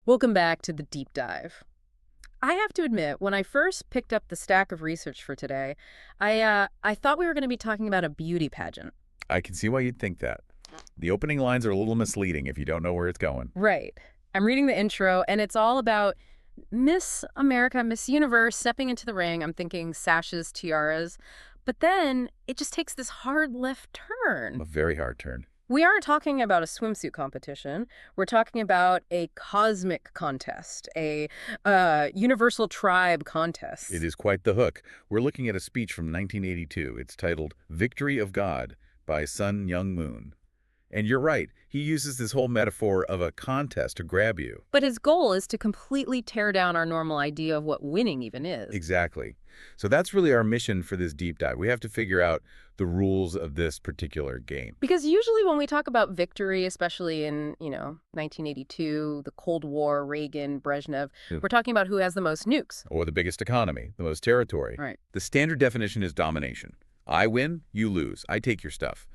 Welcome back to the deep dive. I have to admit, when I first picked up the stack of research for today, I thought we were going to be talking about a beauty pageant. I can see why you'd think that. The opening lines are a little misleading if you don't know where it's going. Right. I'm reading the intro, and it's all about Miss America, Miss Universe stepping into the ring. I'm thinking sashes, tiaras. But then it just takes this hard left turn. A very hard turn. We aren't talking about a swimsuit competition. We're talking about a cosmic contest, a universal tribe contest. It is quite the hook. We're looking at a speech from 1982. It's titled Victory of God by Sun Myung Moon. And you're right, he uses this whole metaphor of a contest to grab you. But his goal is to completely tear down our normal idea of what winning even is. Exactly. So that's really our mission for this deep dive. We have to figure out the rules of this particular game. Because usually when we talk about victory, especially in, 1982, the Cold War, Reagan, Brezhnev, we're talking about who has the most nukes. Or the biggest economy, the most territory. Right. The standard definition is domination. I win, you lose. I take your stuff.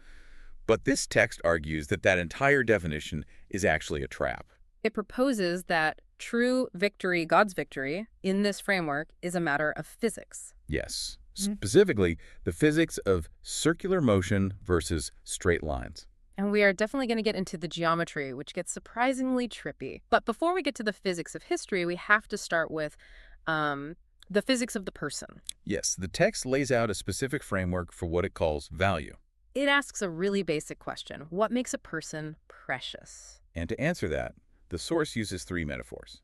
But this text argues that that entire definition is actually a trap. It proposes that true victory, God's victory, in this framework is a matter of physics. Yes. Specifically, the physics of circular motion versus straight lines. And we are definitely going to get into the geometry, which gets surprisingly trippy. But before we get to the physics of history, we have to start with the physics of the person. Yes, the text lays out a specific framework for what it calls value. It asks a really basic question. What makes a person precious? And to answer that, the source uses three metaphors: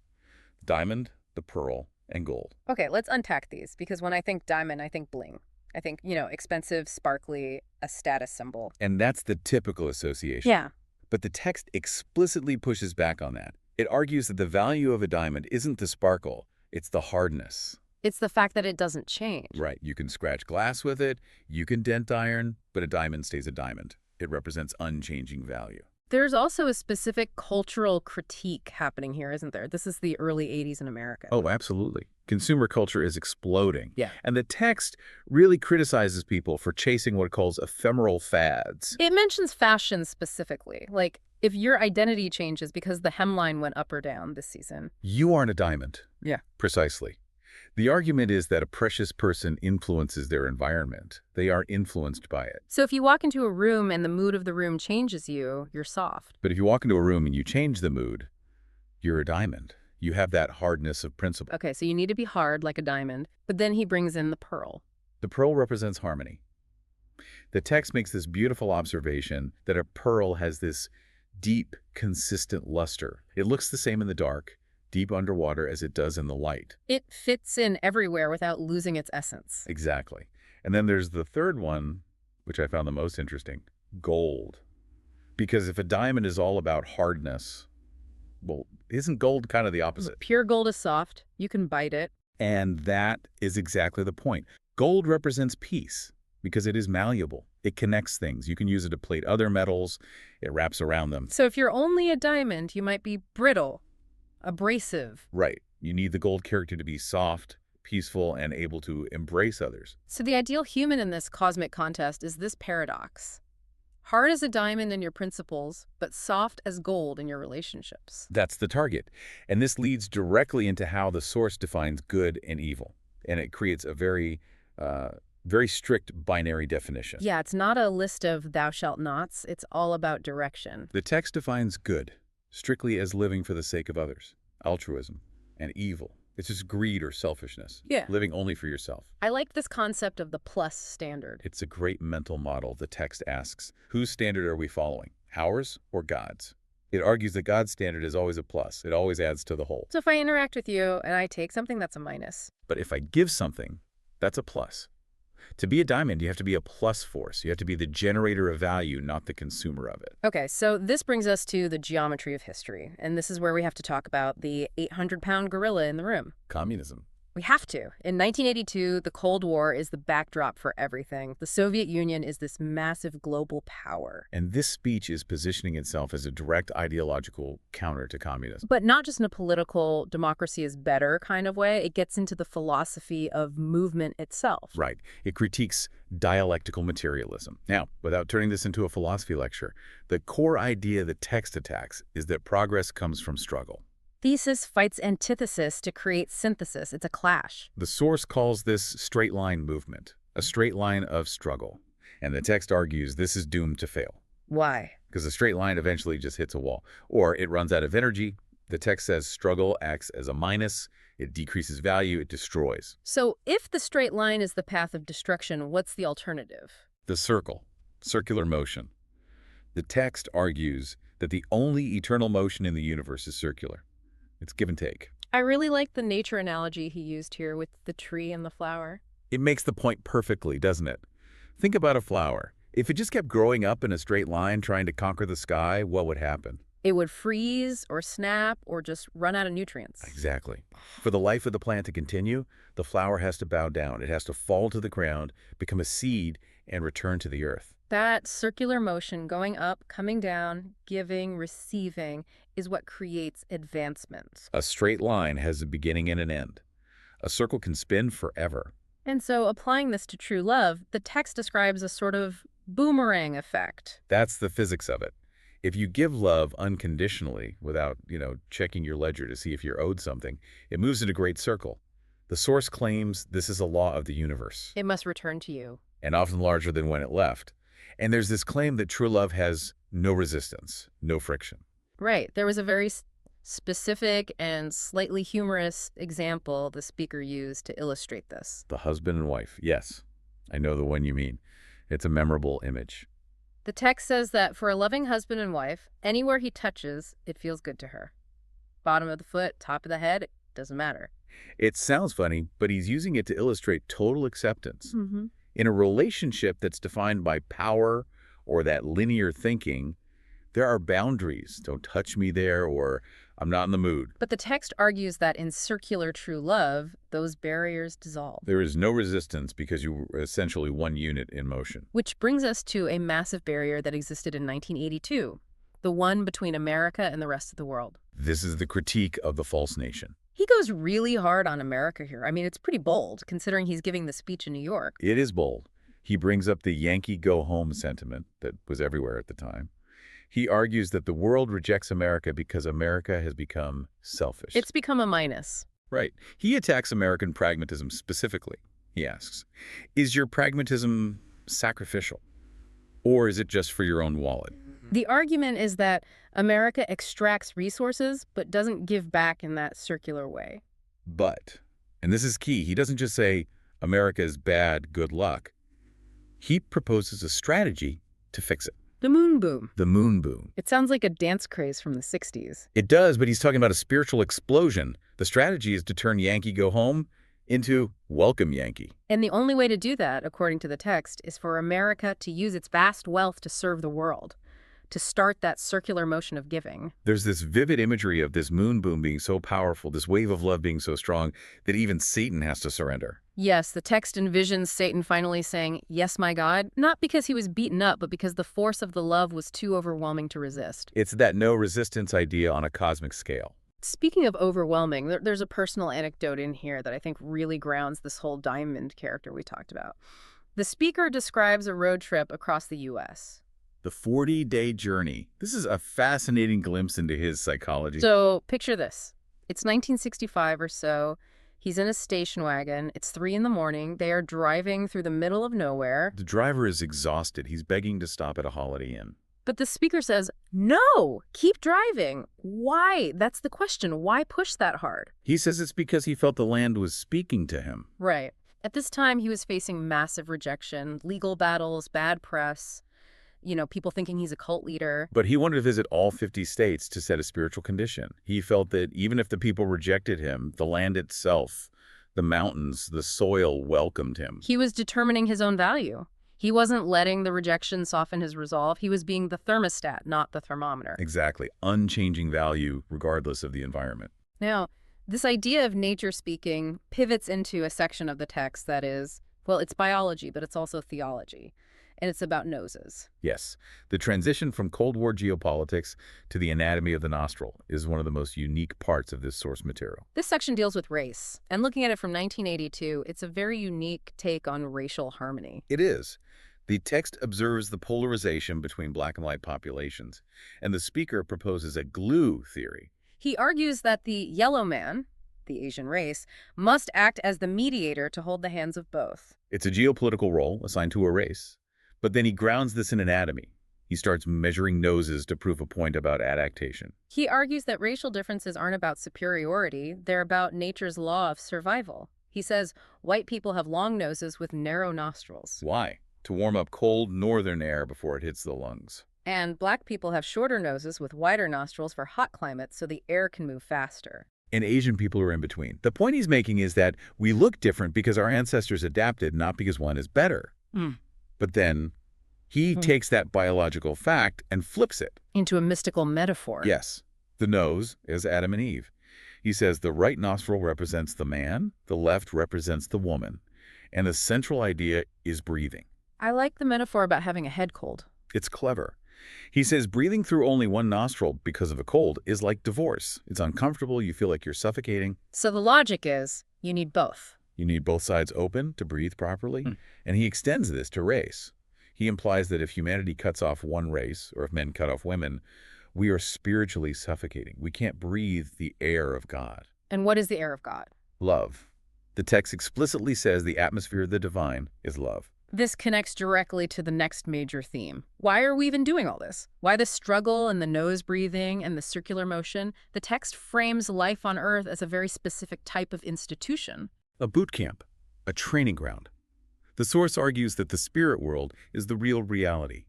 diamond, the pearl, and gold. Okay, let's unpack these, because when I think diamond, I think bling. I think, expensive, sparkly, a status symbol. And that's the typical association. Yeah. But the text explicitly pushes back on that. It argues that the value of a diamond isn't the sparkle, it's the hardness. It's the fact that it doesn't change. Right. You can scratch glass with it, you can dent iron, but a diamond stays a diamond. It represents unchanging value. There's also a specific cultural critique happening here, isn't there? This is the early 80s in America. Oh, absolutely. Consumer culture is exploding. Yeah. And the text really criticizes people for chasing what it calls ephemeral fads. It mentions fashion specifically. Like, if your identity changes because the hemline went up or down this season. You aren't a diamond. Yeah. Precisely. The argument is that a precious person influences their environment. They are influenced by it. So if you walk into a room and the mood of the room changes you, you're soft. But if you walk into a room and you change the mood, you're a diamond. You have that hardness of principle. Okay, so you need to be hard like a diamond, but then he brings in the pearl. The pearl represents harmony. The text makes this beautiful observation that a pearl has this deep, consistent luster. It looks the same in the dark, deep underwater as it does in the light. It fits in everywhere without losing its essence. Exactly. And then there's the third one, which I found the most interesting, gold. Because if a diamond is all about hardness, well, isn't gold kind of the opposite? Pure gold is soft. You can bite it. And that is exactly the point. Gold represents peace because it is malleable. It connects things. You can use it to plate other metals. It wraps around them. So if you're only a diamond, you might be brittle, abrasive. Right. You need the gold character to be soft, peaceful, and able to embrace others. So the ideal human in this cosmic contest is this paradox. Hard as a diamond in your principles, but soft as gold in your relationships. That's the target. And this leads directly into how the source defines good and evil. And it creates a very strict binary definition. Yeah, it's not a list of thou shalt nots. It's all about direction. The text defines good strictly as living for the sake of others, altruism, and evil. It's just greed or selfishness, Yeah. living only for yourself. I like this concept of the plus standard. It's a great mental model. The text asks, whose standard are we following, ours or God's? It argues that God's standard is always a plus. It always adds to the whole. So if I interact with you and I take something, that's a minus. But if I give something, that's a plus. To be a diamond, you have to be a plus force. You have to be the generator of value, not the consumer of it. Okay, so this brings us to the geometry of history. And this is where we have to talk about the 800-pound gorilla in the room. Communism. We have to. In 1982, the Cold War is the backdrop for everything. The Soviet Union is this massive global power. And this speech is positioning itself as a direct ideological counter to communism. But not just in a political democracy is better kind of way. It gets into the philosophy of movement itself. Right. It critiques dialectical materialism. Now, without turning this into a philosophy lecture, the core idea the text attacks is that progress comes from struggle. Thesis fights antithesis to create synthesis. It's a clash. The source calls this straight line movement, a straight line of struggle. And the text argues this is doomed to fail, Why? because a straight line eventually just hits a wall. Or it runs out of energy. The text says struggle acts as a minus. It decreases value. It destroys. So if the straight line is the path of destruction, what's the alternative? The circle, circular motion. The text argues that the only eternal motion in the universe is circular. It's give and take. I really like the nature analogy he used here with the tree and the flower. It makes the point perfectly, doesn't it? Think about a flower. If it just kept growing up in a straight line trying to conquer the sky, what would happen? It would freeze or snap or just run out of nutrients. Exactly. For the life of the plant to continue, the flower has to bow down. It has to fall to the ground, become a seed, and return to the earth. That circular motion, going up, coming down, giving, receiving, is what creates advancement. A straight line has a beginning and an end. A circle can spin forever. And so applying this to true love, the text describes a sort of boomerang effect. That's the physics of it. If you give love unconditionally without, checking your ledger to see if you're owed something, it moves in a great circle. The source claims this is a law of the universe, It must return to you. and often larger than when it left. And there's this claim that true love has no resistance, no friction. Right. There was a very specific and slightly humorous example the speaker used to illustrate this. The husband and wife, yes, I know the one you mean. It's a memorable image. The text says that for a loving husband and wife, anywhere he touches, it feels good to her. Bottom of the foot, top of the head, it doesn't matter. It sounds funny, but he's using it to illustrate total acceptance. Mm-hmm. In a relationship that's defined by power or that linear thinking, there are boundaries. Don't touch me there, or I'm not in the mood. But the text argues that in circular true love, those barriers dissolve. There is no resistance because you're essentially one unit in motion. Which brings us to a massive barrier that existed in 1982, the one between America and the rest of the world. This is the critique of the false nation. He goes really hard on America here. I mean, it's pretty bold, considering he's giving the speech in New York. It is bold. He brings up the Yankee go-home sentiment that was everywhere at the time. He argues that the world rejects America because America has become selfish. It's become a minus. Right. He attacks American pragmatism specifically. He asks, is your pragmatism sacrificial? Or is it just for your own wallet? The argument is that America extracts resources but doesn't give back in that circular way. But, and this is key, he doesn't just say, America is bad, good luck. He proposes a strategy to fix it. The moon boom. The moon boom. It sounds like a dance craze from the 60s. It does, but he's talking about a spiritual explosion. The strategy is to turn Yankee go home into welcome Yankee. And the only way to do that, according to the text, is for America to use its vast wealth to serve the world, to start that circular motion of giving. There's this vivid imagery of this moon boom being so powerful, this wave of love being so strong, that even Satan has to surrender. Yes, the text envisions Satan finally saying, "Yes, my God," not because he was beaten up, but because the force of the love was too overwhelming to resist. It's that no resistance idea on a cosmic scale. Speaking of overwhelming, there's a personal anecdote in here that I think really grounds this whole diamond character we talked about. The speaker describes a road trip across the U.S. The 40-day journey. This is a fascinating glimpse into his psychology. So picture this. It's 1965 or so. He's in a station wagon. It's 3 in the morning. They are driving through the middle of nowhere. The driver is exhausted. He's begging to stop at a Holiday Inn. But the speaker says, "No, keep driving." Why? That's the question. Why push that hard? He says it's because he felt the land was speaking to him. Right. At this time, he was facing massive rejection, legal battles, bad press, people thinking he's a cult leader. But he wanted to visit all 50 states to set a spiritual condition. He felt that even if the people rejected him, the land itself, the mountains, the soil welcomed him. He was determining his own value. He wasn't letting the rejection soften his resolve. He was being the thermostat, not the thermometer. Exactly. Unchanging value regardless of the environment. Now, this idea of nature speaking pivots into a section of the text that is, well, it's biology, but it's also theology. And it's about noses. Yes. The transition from Cold War geopolitics to the anatomy of the nostril is one of the most unique parts of this source material. This section deals with race. And looking at it from 1982, it's a very unique take on racial harmony. It is. The text observes the polarization between black and white populations, and the speaker proposes a glue theory. He argues that the yellow man, the Asian race, must act as the mediator to hold the hands of both. It's a geopolitical role assigned to a race. But then he grounds this in anatomy. He starts measuring noses to prove a point about adaptation. He argues that racial differences aren't about superiority, they're about nature's law of survival. He says white people have long noses with narrow nostrils, Why? To warm up cold northern air before it hits the lungs. and black people have shorter noses with wider nostrils for hot climates so the air can move faster. And Asian people are in between. The point he's making is that we look different because our ancestors adapted, not because one is better. Hmm. But then he takes that biological fact and flips it. Into a mystical metaphor. Yes, the nose is Adam and Eve. He says the right nostril represents the man, the left represents the woman, and the central idea is breathing. I like the metaphor about having a head cold. It's clever. He says breathing through only one nostril because of a cold is like divorce. It's uncomfortable, you feel like you're suffocating. So the logic is you need both. You need both sides open to breathe properly, and he extends this to race. He implies that if humanity cuts off one race, or if men cut off women, we are spiritually suffocating. We can't breathe the air of God. And what is the air of God? Love. The text explicitly says the atmosphere of the divine is love. This connects directly to the next major theme. Why are we even doing all this? Why the struggle and the nose breathing and the circular motion? The text frames life on Earth as a very specific type of institution. A boot camp, a training ground. The source argues that the spirit world is the real reality.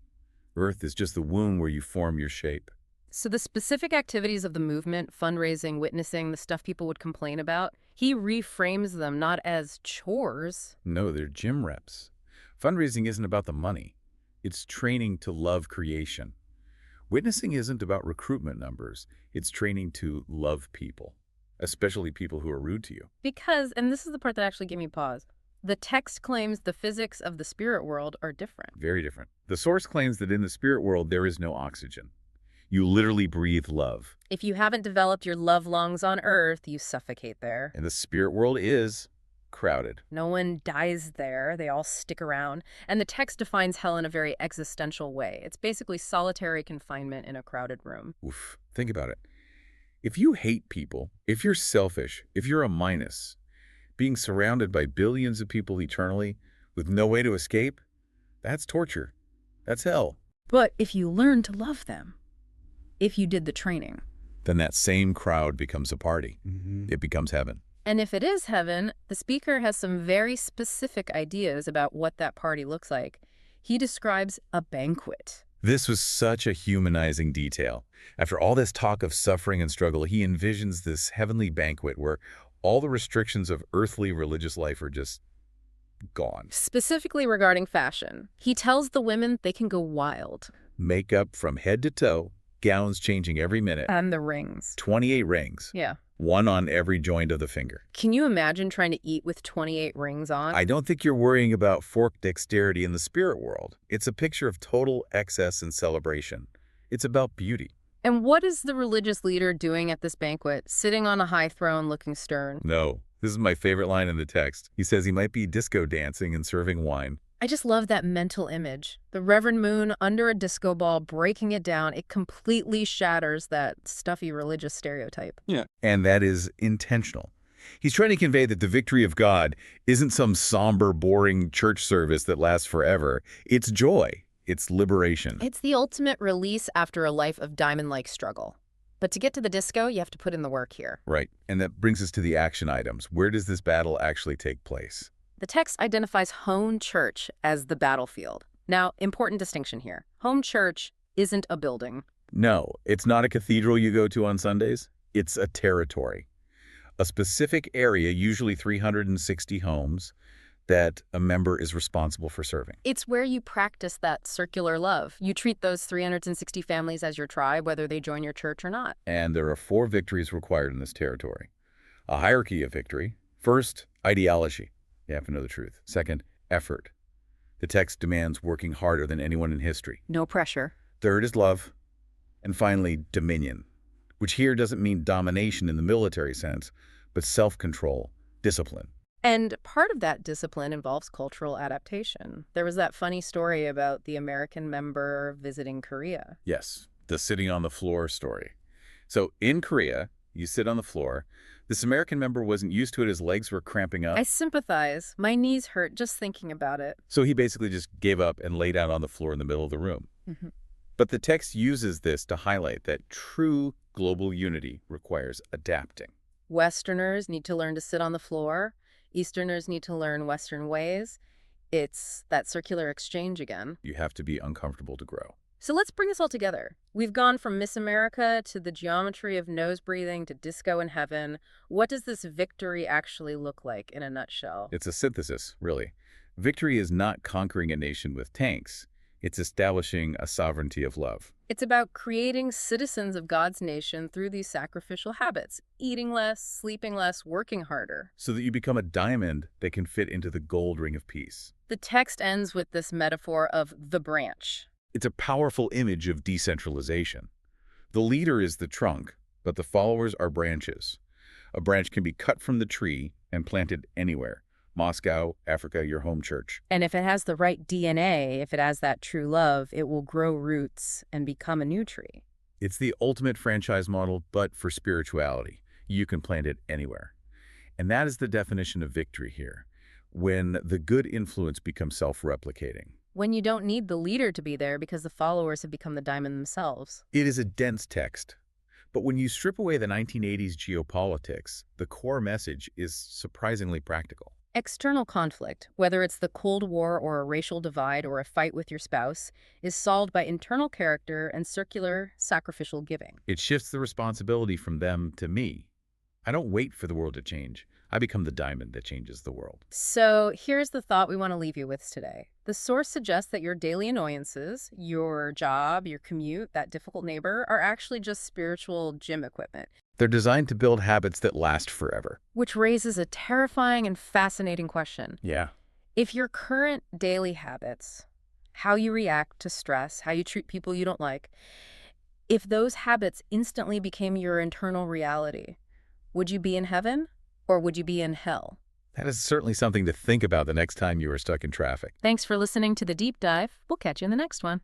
Earth is just the womb where you form your shape. So the specific activities of the movement, fundraising, witnessing, the stuff people would complain about, he reframes them not as chores. No, they're gym reps. Fundraising isn't about the money. It's training to love creation. Witnessing isn't about recruitment numbers. It's training to love people, especially people who are rude to you. Because, and this is the part that actually gave me pause, the text claims the physics of the spirit world are different. Very different. The source claims that in the spirit world there is no oxygen. You literally breathe love. If you haven't developed your love lungs on Earth, you suffocate there. And the spirit world is crowded. No one dies there. They all stick around. And the text defines hell in a very existential way. It's basically solitary confinement in a crowded room. Oof. Think about it. If you hate people, if you're selfish, if you're a minus, being surrounded by billions of people eternally with no way to escape, that's torture. That's hell. But if you learn to love them, if you did the training, Then that same crowd becomes a party. It becomes heaven. and if it is heaven, the speaker has some very specific ideas about what that party looks like. He describes a banquet. This was such a humanizing detail. After all this talk of suffering and struggle, he envisions this heavenly banquet where all the restrictions of earthly religious life are just gone. Specifically regarding fashion, he tells the women they can go wild. Makeup from head to toe, gowns changing every minute, And the rings. 28 rings, Yeah. one on every joint of the finger. Can you imagine trying to eat with 28 rings on? I don't think you're worrying about fork dexterity in the spirit world. It's a picture of total excess and celebration. It's about beauty. And what is the religious leader doing at this banquet, sitting on a high throne looking stern? No, this is my favorite line in the text. He says he might be disco dancing and serving wine. I just love that mental image. The Reverend Moon under a disco ball, breaking it down. It completely shatters that stuffy religious stereotype. And that is intentional. He's trying to convey that the victory of God isn't some somber, boring church service that lasts forever. It's joy. It's liberation. It's the ultimate release after a life of diamond-like struggle. But to get to the disco, you have to put in the work here. Right. And that brings us to the action items. Where does this battle actually take place? The text identifies home church as the battlefield. Now, important distinction here. Home church isn't a building. No, it's not a cathedral you go to on Sundays. It's a territory. A specific area, usually 360 homes, that a member is responsible for serving. It's where you practice that circular love. You treat those 360 families as your tribe, whether they join your church or not. And there are 4 victories required in this territory. A hierarchy of victory. First, ideology. You have to know the truth. Second, effort. The text demands working harder than anyone in history. No pressure. Third is love. And finally, dominion, which here doesn't mean domination in the military sense, but self-control, discipline. And part of that discipline involves cultural adaptation. There was that funny story about the American member visiting Korea. Yes, the sitting on the floor story. So in Korea, You sit on the floor. This American member wasn't used to it. His legs were cramping I up. sympathize. My knees hurt just thinking about it. So he basically just gave up and laid out on the floor in the middle of the room. Mhm. But the text uses this to highlight that true global unity requires adapting. Westerners need to learn to sit on the floor. Easterners need to learn Western ways. It's that circular exchange again. You have to be uncomfortable to grow. So let's bring this all together. We've gone from Miss America to the geometry of nose breathing to disco in heaven. What does this victory actually look like in a nutshell? It's a synthesis, really. Victory is not conquering a nation with tanks. It's establishing a sovereignty of love. It's about creating citizens of God's nation through these sacrificial habits, eating less, sleeping less, working harder. So that you become a diamond that can fit into the gold ring of peace. The text ends with this metaphor of the branch. It's a powerful image of decentralization. The leader is the trunk, but the followers are branches. A branch can be cut from the tree and planted anywhere. Moscow, Africa, your home church. And if it has the right DNA, if it has that true love, it will grow roots and become a new tree. It's the ultimate franchise model, but for spirituality. You can plant it anywhere. And that is the definition of victory here, when the good influence becomes self-replicating. When you don't need the leader to be there because the followers have become the diamond themselves. It is a dense text, but when you strip away the 1980s geopolitics, the core message is surprisingly practical. External conflict, whether it's the Cold War or a racial divide or a fight with your spouse, is solved by internal character and circular, sacrificial giving. It shifts the responsibility from them to me. I don't wait for the world to change. I become the diamond that changes the world. So here's the thought we want to leave you with today. The source suggests that your daily annoyances, your job, your commute, that difficult neighbor, are actually just spiritual gym equipment. They're designed to build habits that last forever. Which raises a terrifying and fascinating question. Yeah. If your current daily habits, how you react to stress, how you treat people you don't like, if those habits instantly became your internal reality, would you be in heaven or would you be in hell? That is certainly something to think about the next time you are stuck in traffic. Thanks for listening to The Deep Dive. We'll catch you in the next one.